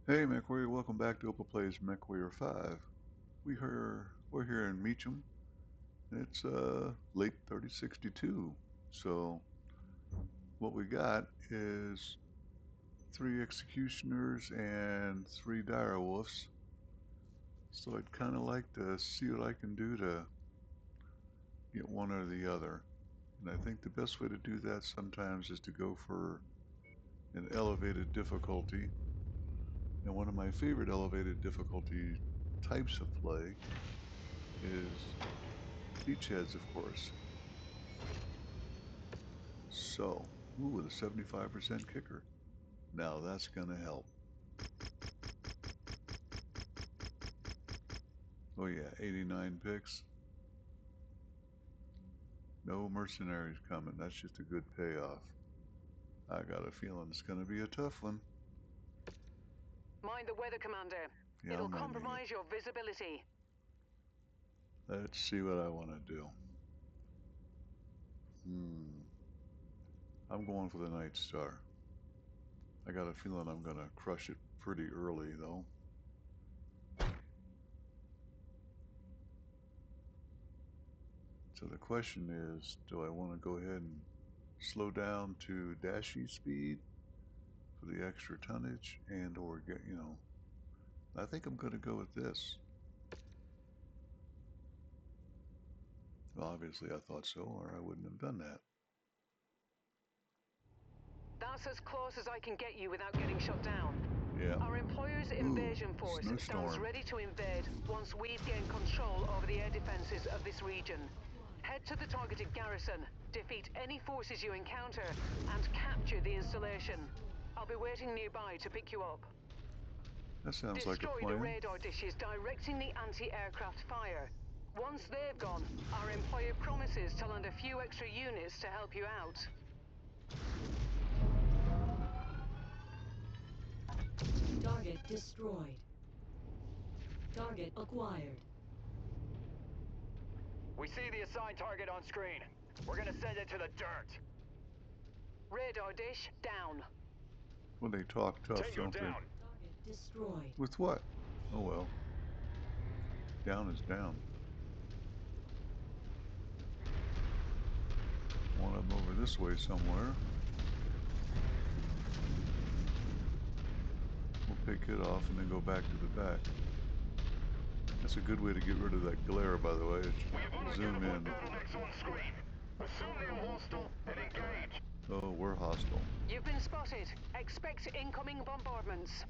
Hey MechWarrior, welcome back to Opal Plays MechWarrior 5. We're here in Meacham. It's late 3062. So what we got is 3 executioners and 3 dire wolves. So I'd kind of like to see what I can do to get one or the other. And I think the best way to do that sometimes is to go for an elevated difficulty. And one of my favorite elevated difficulty types of play is beachheads, of course. So, ooh, with a 75% kicker. Now that's going to help. Oh yeah, 89 picks. No mercenaries coming. That's just a good payoff. I got a feeling it's going to be a tough one. Mind the weather, Commander. Yeah, It'll I'm minding it. compromise your visibility. Let's see what I want to do. I'm going for the Night Star. I got a feeling I'm going to crush it pretty early, though. So the question is, do I want to go ahead and slow down to dashy speed for the extra tonnage and or get, I think I'm going to go with this. Well, obviously I thought so, or I wouldn't have done that. That's as close as I can get you without getting shut down. Yeah. Our employer's invasion force stands ready to invade once we've gained control over the air defenses of this region. Head to the targeted garrison, defeat any forces you encounter, and capture the installation. I'll be waiting nearby to pick you up. That sounds like a Destroy plan. the radar dishes directing the anti-aircraft fire. Once they've gone, our employer promises to lend a few extra units to help you out. Target destroyed. Target acquired. We see the assigned target on screen. We're gonna send it to the dirt. Radar dish down. Well, they talk tough, Tango don't down. they? Target destroyed. With what? Oh well. Down is down. One of them over this way somewhere. We'll pick it off and then go back to the back. That's a good way to get rid of that glare, by the way. Zoom in. Bottlenecks on screen. Assume you're hostile and engage. Oh, we're hostile. You've been spotted. Expect incoming bombardments.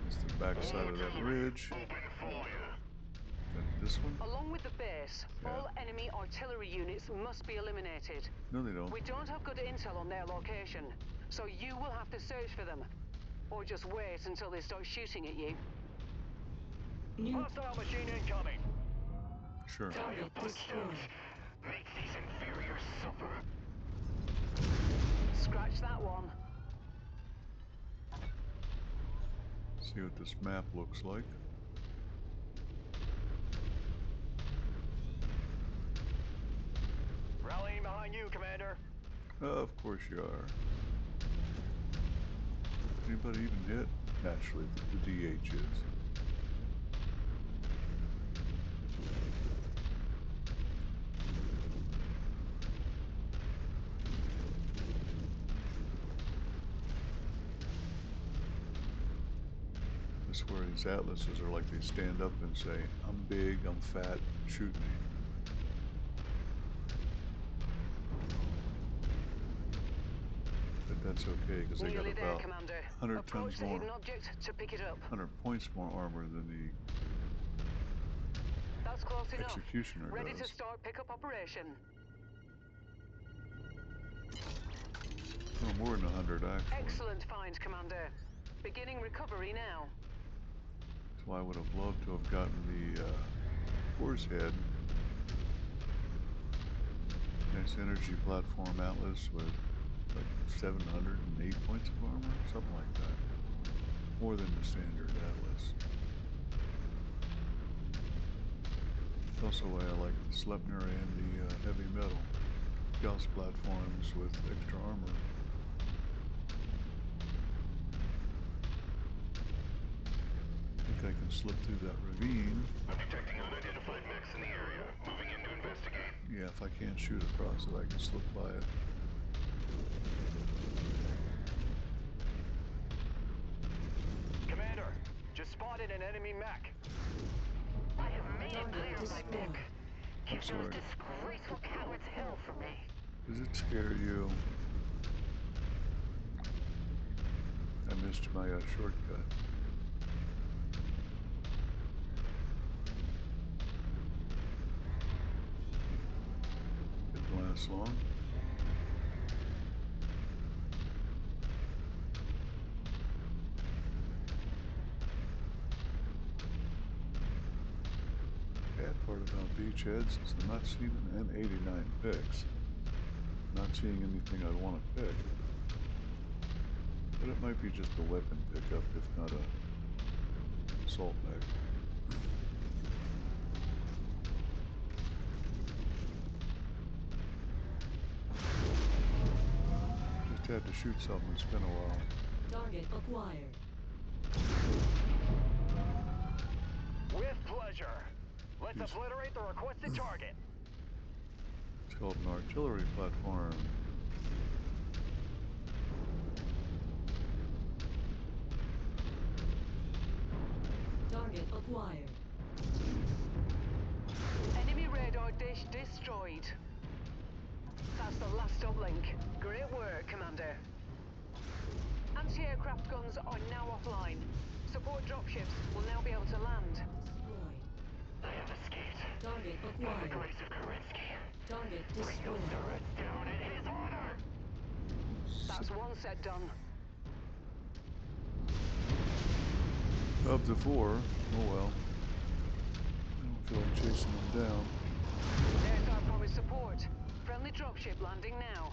It's the back side of that ridge. Open fire. This one? Along with the base, all enemy artillery units must be eliminated. No, they don't. We don't have good intel on their location, so you will have to search for them. Or just wait until they start shooting at you. Hostile machine incoming. Sure. Target destroyed. Make these inferiors suffer. Scratch that one. See what this map looks like. Rallying behind you, Commander. Of course you are. Anybody even hit? Naturally, the DH is. I swear these atlases are like they stand up and say, I'm big, I'm fat, shoot me. But that's okay, because they got Nearly there, about Commander. 100 Approach tons the more, hidden object to pick it up. 100 points more armor than the That's close enough. executioner Ready does. to start pickup operation. Oh, more than 100 actually. Excellent find, Commander. Beginning recovery now. So I would have loved to have gotten the Boar's Head. Nice energy platform atlas with like 708 points of armor, something like that. More than the standard atlas. It's also why I like the Sleipner and the heavy metal Gauss platforms with extra armor. I can slip through that ravine. I'm detecting unidentified mechs in the area. Moving in to investigate. Yeah, if I can't shoot across it, I can slip by it. Commander, just spotted an enemy mech. I have made it clear Target my mech. destroyed. I'm Keep those sorry. disgraceful cowards hell from me. Does it scare you? I missed my shortcut. Didn't last long. Bad part about beachheads is I'm not seeing an N89 picks. Not seeing anything I'd want to pick. But it might be just a weapon pickup, if not a assault mech. Just had to shoot something, it's been a while. Target acquired. With pleasure. Let's obliterate the requested target. It's called an artillery platform. Target acquired. Enemy radar dish destroyed. That's the last uplink. Great work, Commander. Anti-aircraft guns are now offline. Support dropships will now be able to land. Destroyed. I have escaped. Target By the acquired. grace of Kerensky. Target Bring those destroyed. turrets down in his honor. That's one set done. Up to 4. Oh well. I don't feel like chasing them down. There's our promised support. Friendly dropship landing now.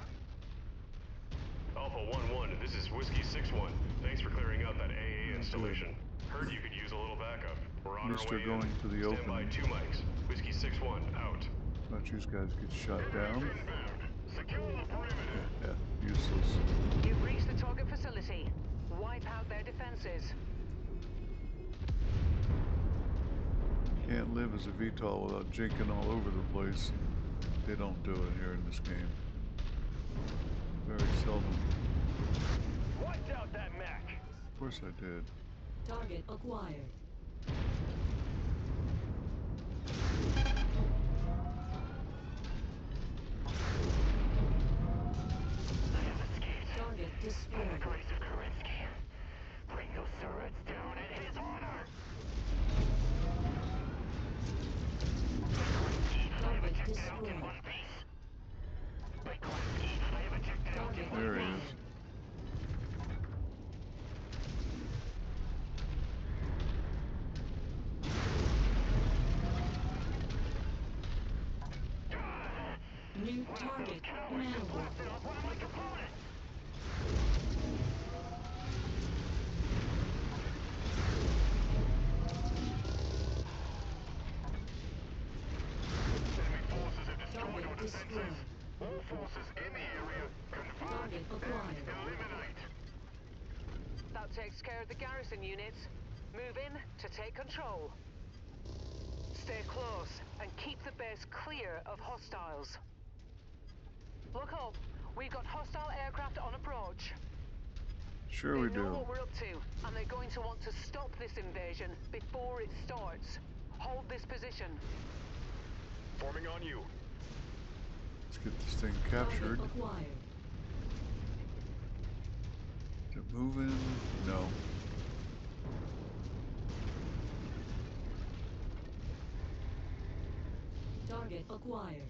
Alpha 1-1, this is Whiskey 6-1. Thanks for clearing out that AA installation. Heard you could use a little backup. We're on At least our they're way going in. to the Stand by open. 2 mics. Whiskey 6-1, out. Thought you guys get shot down. Secure the perimeter. Yeah, useless. You've reached the target facility. Wipe out their defenses. Can't live as a VTOL without jinking all over the place. They don't do it here in this game. Very seldom. Wiped out that mech. Of course I did. Target acquired. I have escaped. Target By the destroyed. grace of Kerensky. Bring those turrets down in his honor. Target destroyed. One piece. I have ejected out in Target There he acquired. is. New target. Manable. one of my components. Enemy forces have destroyed Target our destroyed. defenses. All forces in the area confirm Target acquired. eliminate. That takes care of the garrison units. Move in to take control. Stay close and keep the base clear of hostiles. Look up. We've got hostile aircraft on approach. Sure They we know do. what we're up to, and they're going to want to stop this invasion before it starts. Hold this position. Forming on you. Let's get this thing Target captured. acquired. Is it moving? No. Target acquired.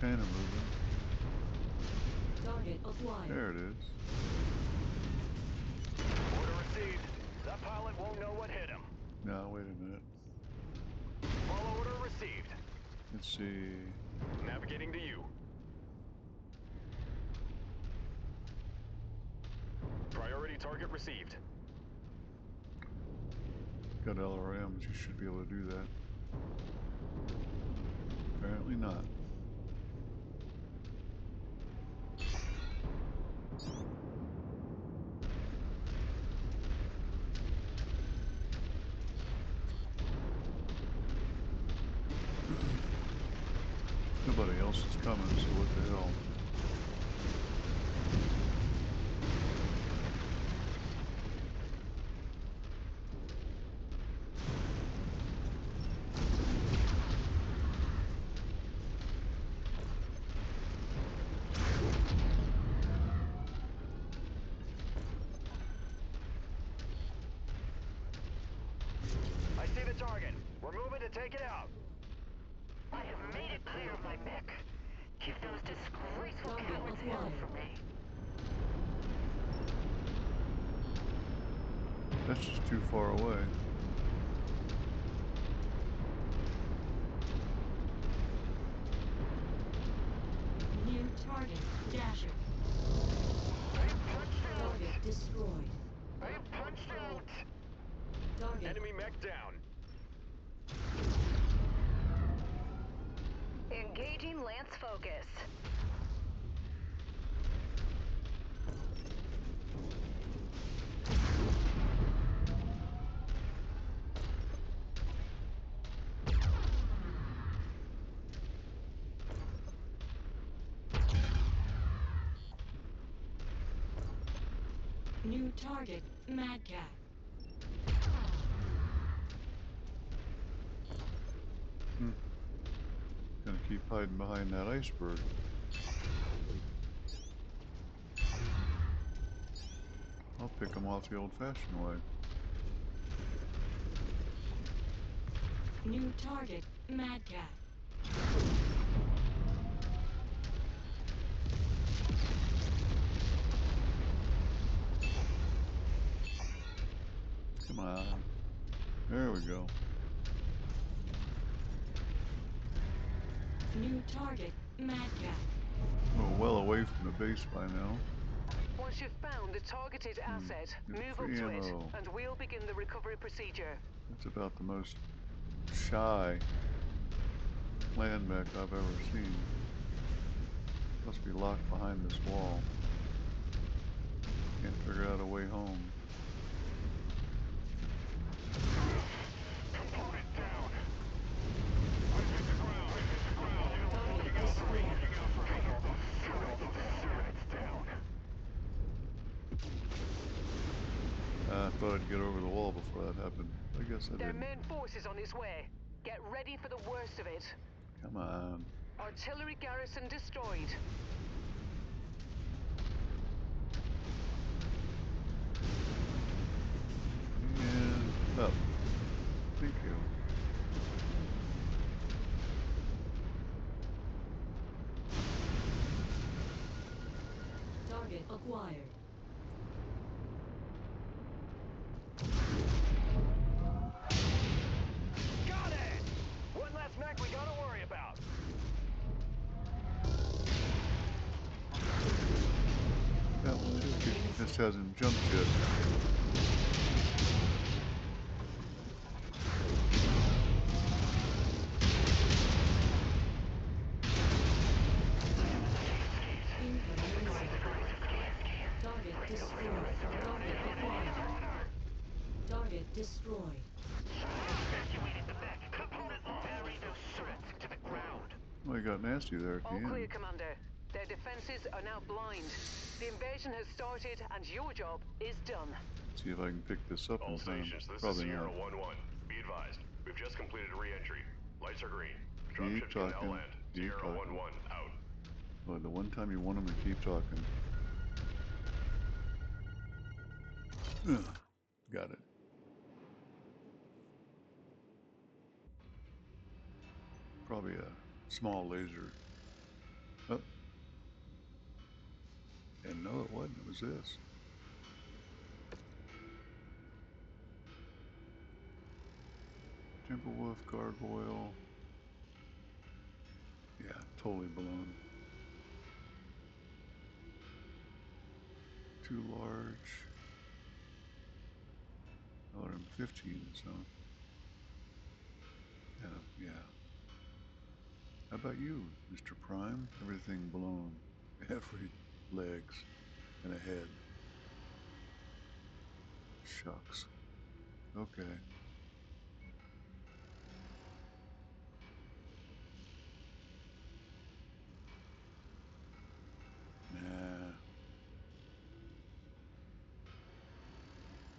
Kind of moving. Target acquired. There it is. Order received. That pilot won't know what hit him. Now, wait a minute. Follow order received. Let's see. Navigating to you. Priority target received. Got LRMs, you should be able to do that. Apparently not. Nobody else is coming, so what the hell? I see the target. We're moving to take it out. I have made it clear of my mech. Give those disgraceful cowards hell for me. That's just too far away. New target, Dasher. Target destroyed. I punched out. Target. Enemy mech down. Engaging Lance Focus. New target, Madcat. Gonna keep hiding behind that iceberg. I'll pick them off the old-fashioned way. New target, Madcat. Come on. There we go. New target, Madcat. We're well away from the base by now. Once you've found the targeted asset, Get move up free to it, ammo. and we'll begin the recovery procedure. That's about the most shy land mech I've ever seen. Must be locked behind this wall. Can't figure out a way home. Component down. I hit the ground. Target destroyed. Turret's down. I thought I'd get over the wall before that happened. I guess I Their didn't. main force is on its way. Get ready for the worst of it. Come on. Artillery garrison destroyed. And up. Thank you. Target acquired. Got it! One less mech we gotta worry about. That one just hasn't jumped yet. Incoming missile. Target destroyed. Target acquired. Target destroyed. Evacuated the mech. Component bury those turrets into the ground. Well, you got nasty there at the All clear, end. Commander. Their defenses are now blind. The invasion has started, and your job is done. See if I can pick this up All in time. stations, this Probably is Sierra not. 1-1. Be advised, we've just completed re-entry. Lights are green. Keep Dropships can now talking. land. Keep Sierra 1-1 talking. out. Well, the one time you want them to keep talking. Ugh. Got it. Probably a small laser. Oh. And no, it wasn't. It was this. Timberwolf, gargoyle. Yeah, totally blown. Too large. Oh, they're in 15s, huh? Yeah. How about you, Mr. Prime? Everything blown. Every legs and a head. Shucks. Okay. Nah.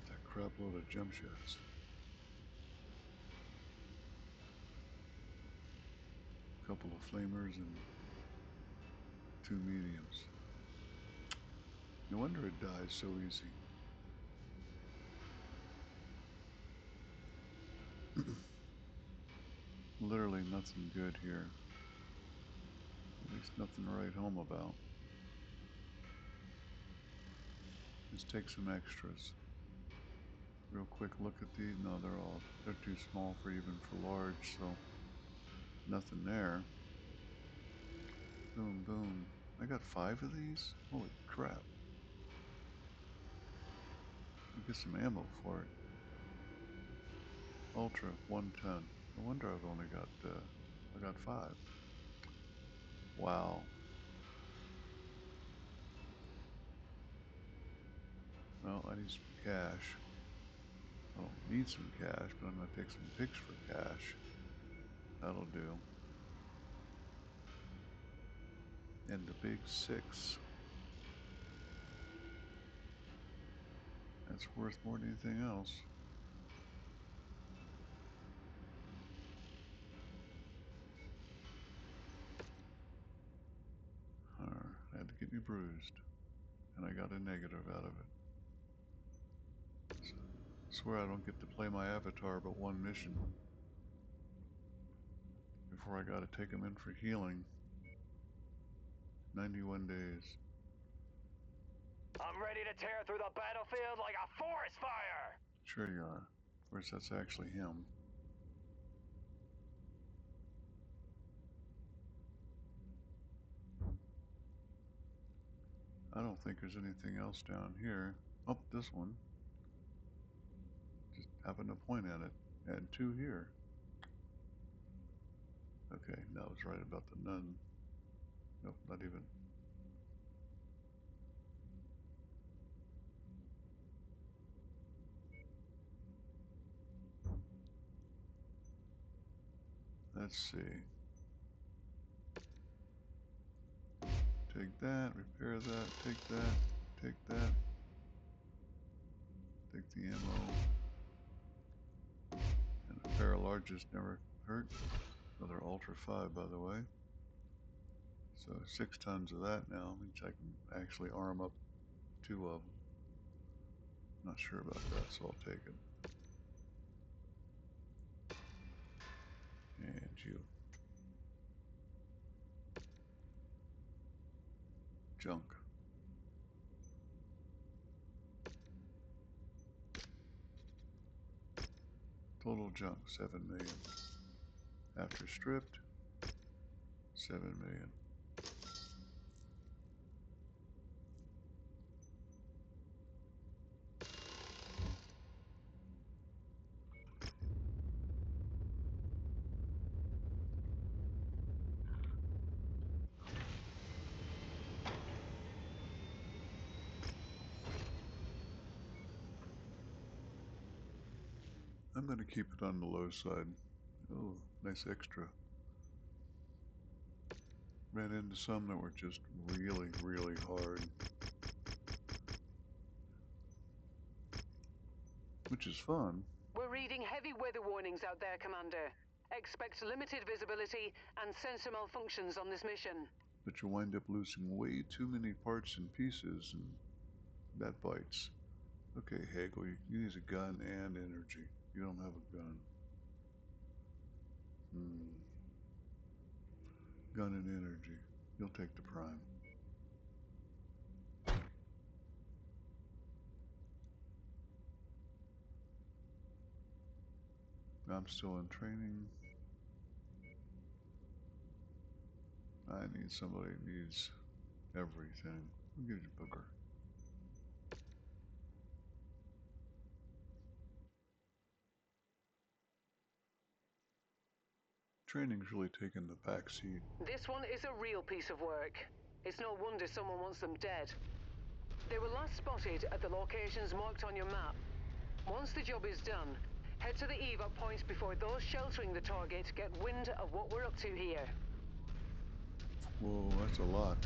That crap load of jump shots. Couple of flamers and 2 mediums. No wonder it dies so easy. Literally nothing good here. At least nothing to write home about. Just take some extras. Real quick look at these. No, they're too small for even for large, so nothing there. Boom, boom. I got 5 of these? Holy crap. I'll get some ammo for it. Ultra, 110. No wonder I've only got, I got 5. Wow. Well, I need some cash. I don't need some cash, but I'm going to take some pics for cash. That'll do. And the big 6. That's worth more than anything else. I had to get me bruised. And I got a negative out of it. I swear I don't get to play my avatar but one mission before I gotta take him in for healing. 91 days. I'm ready to tear through the battlefield like a forest fire! Sure you are. Of course, that's actually him. I don't think there's anything else down here. Oh, this one. Just happened to point at it. And 2 here. Okay, that was right about the nun. Nope, not even. Let's see. Take that, repair that, take that, take that. Take the ammo. And a pair of larges never hurt. Another Ultra 5, by the way. So 6 tons of that now, means I can actually arm up 2 of them. Not sure about that, so I'll take it. And you. Junk. Total junk, 7 million. After stripped, 7 million. I'm going to keep it on the low side. Oh, nice extra. Ran into some that were just really, really hard. Which is fun. We're reading heavy weather warnings out there, Commander. Expect limited visibility and sensor malfunctions on this mission. But you wind up losing way too many parts and pieces, and that bites. Okay, Hagel, you use a gun and energy. You don't have a gun. Gun and energy. You'll take the prime. I'm still in training. I need somebody who needs everything. I'll give you Booker. Training's really taken the back seat. This one is a real piece of work. It's no wonder someone wants them dead. They were last spotted at the locations marked on your map. Once the job is done, head to the evac points before those sheltering the target get wind of what we're up to here. Whoa, that's a lot.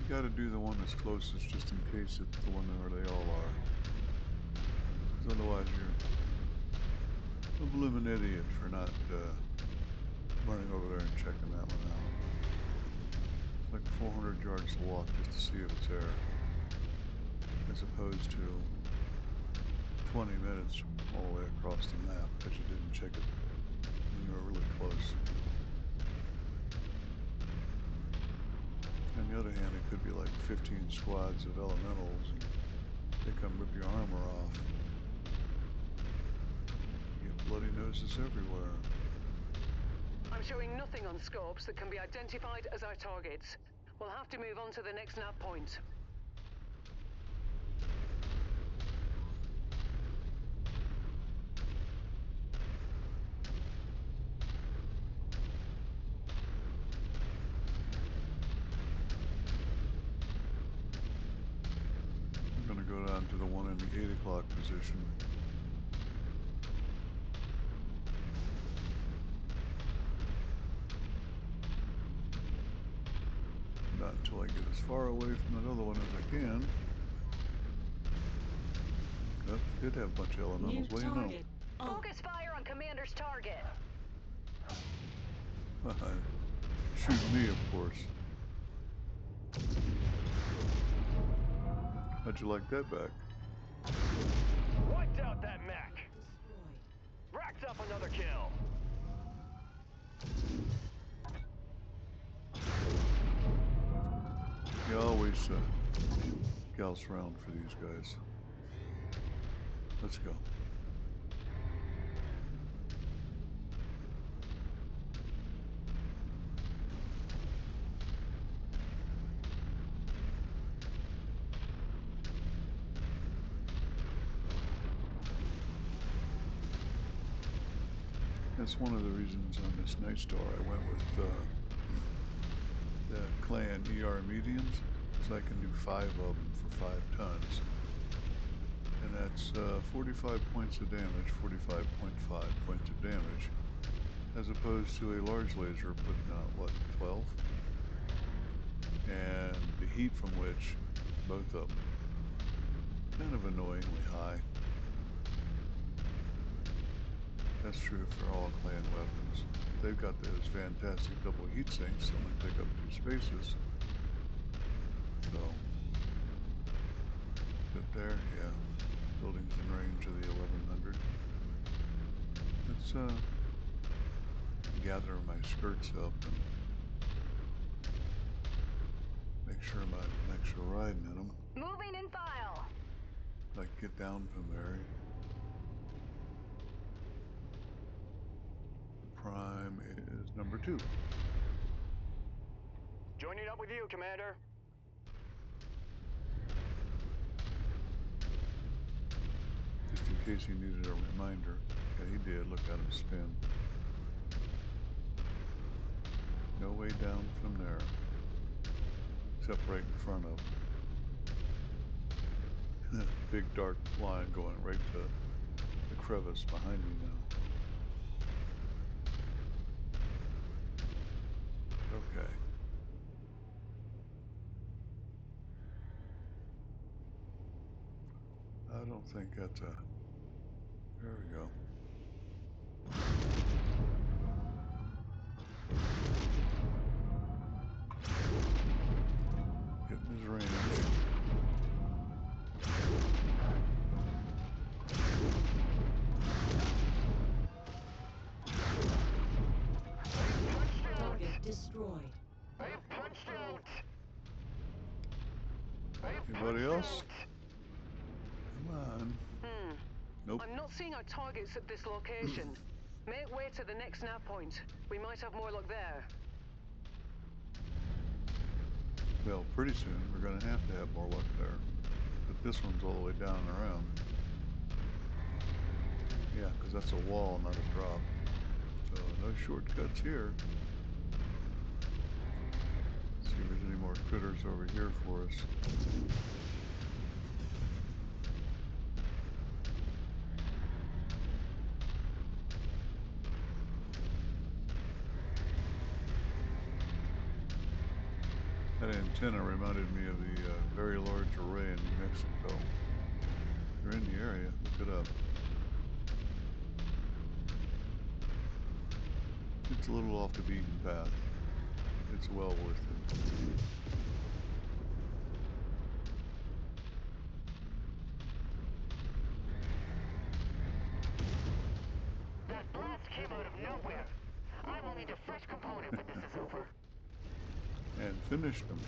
You gotta do the one that's closest just in case it's the one where they all are. Because otherwise you're a blooming idiot for not running over there and checking that one out. It's like 400 yards to walk just to see if it's there. As opposed to 20 minutes all the way across the map because you didn't check it when you were really close. On the other hand, it could be like 15 squads of elementals and they come rip your armor off. You get bloody noses everywhere. I'm showing nothing on scopes that can be identified as our targets. We'll have to move on to the next nav point. I'm going to go down to the one in the 8 o'clock position. Not until I get as far away from that other one as I can. That did have a bunch of elementals, what do you know? Focus fire on Commander's target. Shoot me, of course. How'd you like that back? Wiped out that mech. Racked up another kill. You always gals around for these guys. Let's go. That's one of the reasons on this Night Star I went with the clan ER mediums, so I can do 5 of them for 5 tons. And that's 45 points of damage, 45.5 points of damage, as opposed to a large laser putting out, what, 12? And the heat from which, both of them, kind of annoyingly high. That's true for all clan weapons. They've got those fantastic double heat sinks that only take up 2 spaces. So, but there, yeah, buildings in range of the 1100. Let's gather my skirts up and make sure I'm not an extra riding in them. Moving in file. Like get down from there. Prime is number 2. Joining up with you, Commander. Just in case he needed a reminder. Yeah, he did. Look at him spin. No way down from there. Except right in front of him. Big dark line going right to the crevice behind me now. Okay. I don't think that's a... There we go. Getting his range. Target destroyed. Punched out. Anybody else? Come on. Nope. I'm not seeing our targets at this location. Make way to the next nav point. We might have more luck there. Well, pretty soon we're going to have more luck there. But this one's all the way down and around. Yeah, because that's a wall, not a drop. So no shortcuts here. Let's see if there's any more critters over here for us. That antenna reminded me of the very large array in New Mexico. If you're in the area, look it up. It's a little off the beaten path. It's well worth it. That blast came out of nowhere. I will need a fresh component when this is over. And finished them.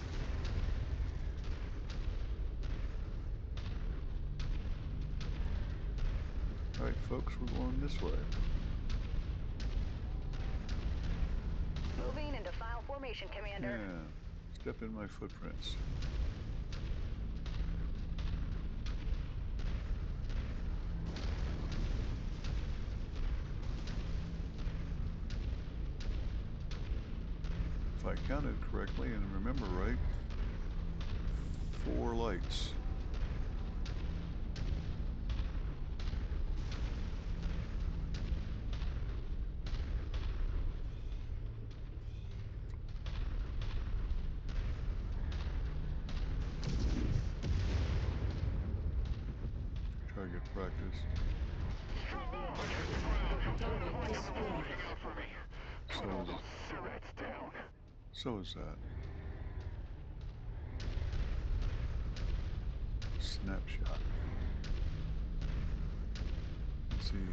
Alright folks, we're going this way. Moving into file formation, Commander. Yeah, step in my footprints. If I counted correctly and remember right, 4 lights. Target practice. So is that. Snapshot. Let's see.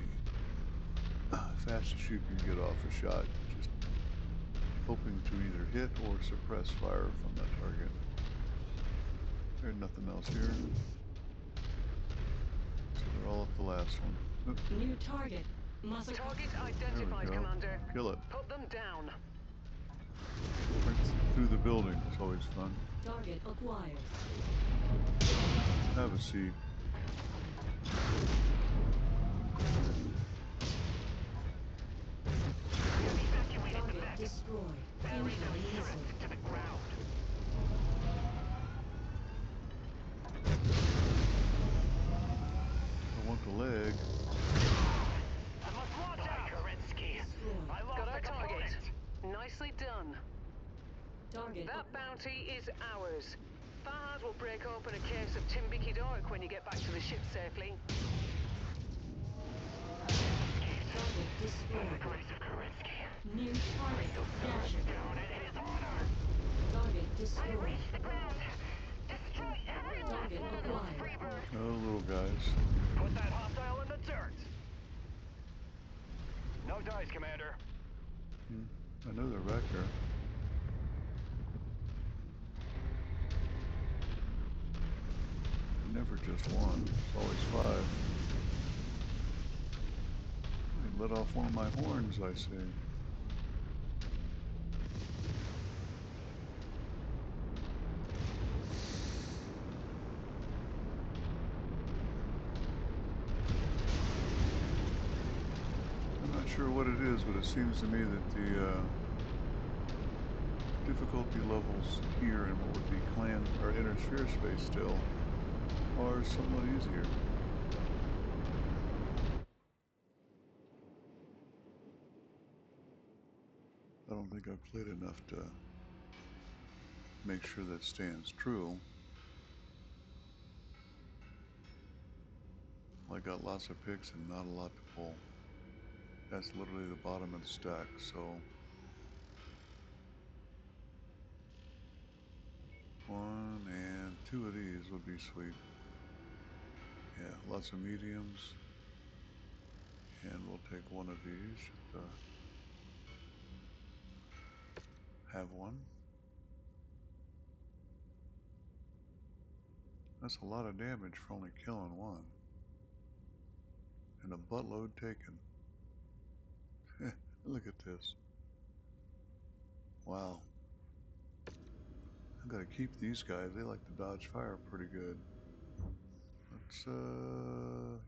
Fastest you can get off a shot. Just hoping to either hit or suppress fire from that target. There's nothing else here. So we're all at the last one. Oop. New target. Target identified, Commander. Kill it. Put them down. Right through the building. It's always fun. Target acquired. Have a seat. Target destroyed. Incoming missile. To the ground. I want the leg. I must watch out, Kerensky. Destroyed. I lost the target. Nicely done. Target That bounty is ours. Fahad will break open a case of Timbicky Dark when you get back to the ship safely. target destroyed. New target captured. Target destroyed. Target acquired. Oh, little guys. Put that hostile in the dirt. No dice, Commander. I know they're back there. Never just one. It's always 5. I let off one of my horns, I see. I'm not sure what it is, but it seems to me that the difficulty levels here in what would be clan or inner sphere space still are somewhat easier. I don't think I've played enough to make sure that stands true. I got lots of picks and not a lot to pull. That's literally the bottom of the stack, so 1 and 2 of these would be sweet. Yeah, lots of mediums. And we'll take one of these. Have one. That's a lot of damage for only killing one. And a buttload taken. Look at this. Wow. I gotta keep these guys. They like to dodge fire pretty good. Let's,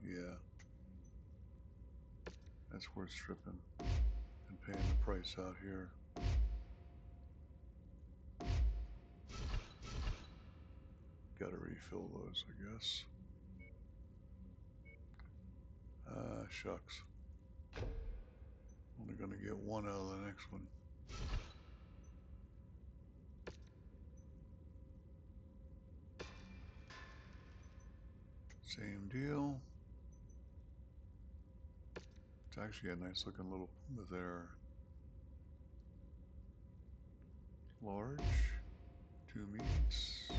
yeah. That's worth stripping and paying the price out here. Gotta refill those, I guess. Shucks. Only gonna get one out of the next one. Same deal. It's actually a nice looking little Puma there. Large, 2 meats,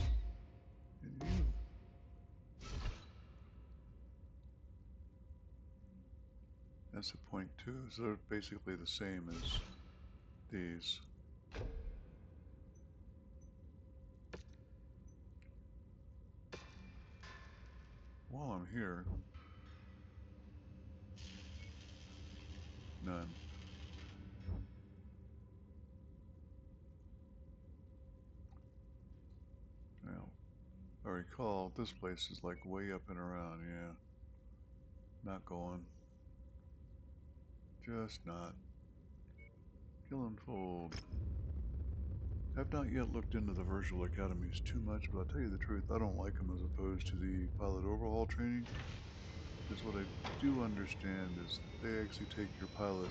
and you. That's a point two, so they're basically the same as these. While I'm here, none. Now, I recall this place is like way up and around, yeah. Not going. Just not. Kill and fold. I've not yet looked into the virtual academies too much, but I'll tell you the truth, I don't like them as opposed to the pilot overhaul training. Because what I do understand is they actually take your pilot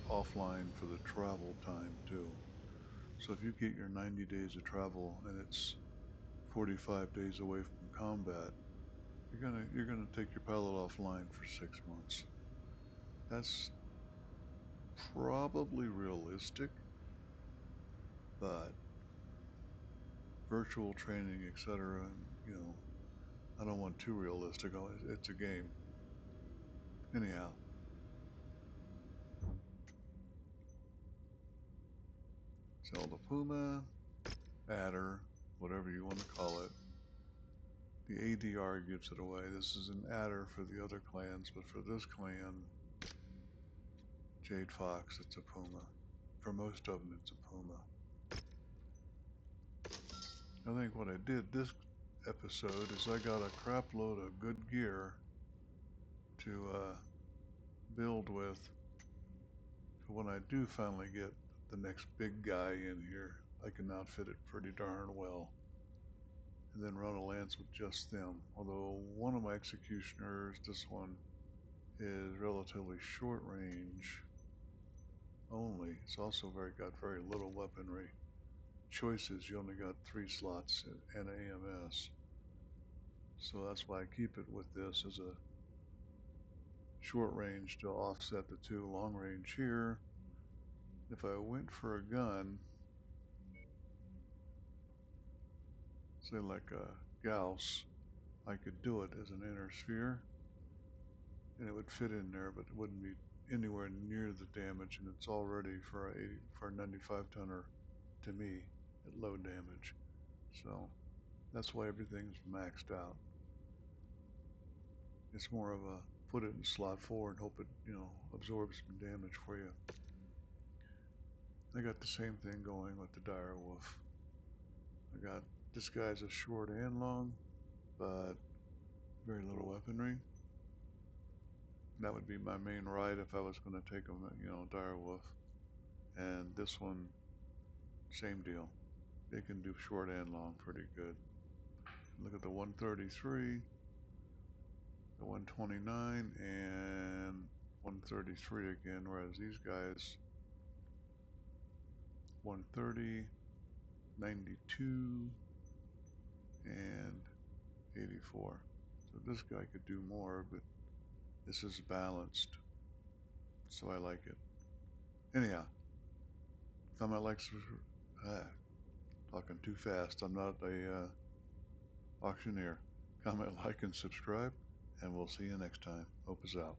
offline for the travel time too. So if you get your 90 days of travel and it's 45 days away from combat, you're gonna take your pilot offline for 6 months. That's probably realistic, but virtual training, etc. You know, I don't want too realistic. It's a game. Anyhow, sell the Puma, adder, whatever you want to call it. The ADR gives it away. This is an adder for the other clans, but for this clan, Jade Fox, it's a Puma. For most of them, it's a Puma. I think what I did this episode is I got a crap load of good gear to build with. So when I do finally get the next big guy in here, I can outfit it pretty darn well. And then run a lance with just them. Although one of my executioners, this one, is relatively short range only. It's also got very little weaponry choices. You only got 3 slots and AMS. So that's why I keep it with this as a short range to offset the 2 long range here. If I went for a gun, say like a Gauss, I could do it as an inner sphere and it would fit in there, but it wouldn't be anywhere near the damage, and it's already for a 95 tonner to me at low damage. So that's why everything's maxed out. It's more of a put it in slot 4 and hope it, absorbs some damage for you. I got the same thing going with the dire wolf. I got this guy's a short and long, but very little weaponry. That would be my main ride if I was going to take a dire wolf. And this one, same deal. They can do short and long pretty good. Look at the 133, the 129, and 133 again, whereas these guys, 130, 92, and 84. So this guy could do more, but this is balanced, so I like it. Anyhow, comment, like, talking too fast. I'm not a auctioneer. Comment, like, and subscribe, and we'll see you next time. Hope is out.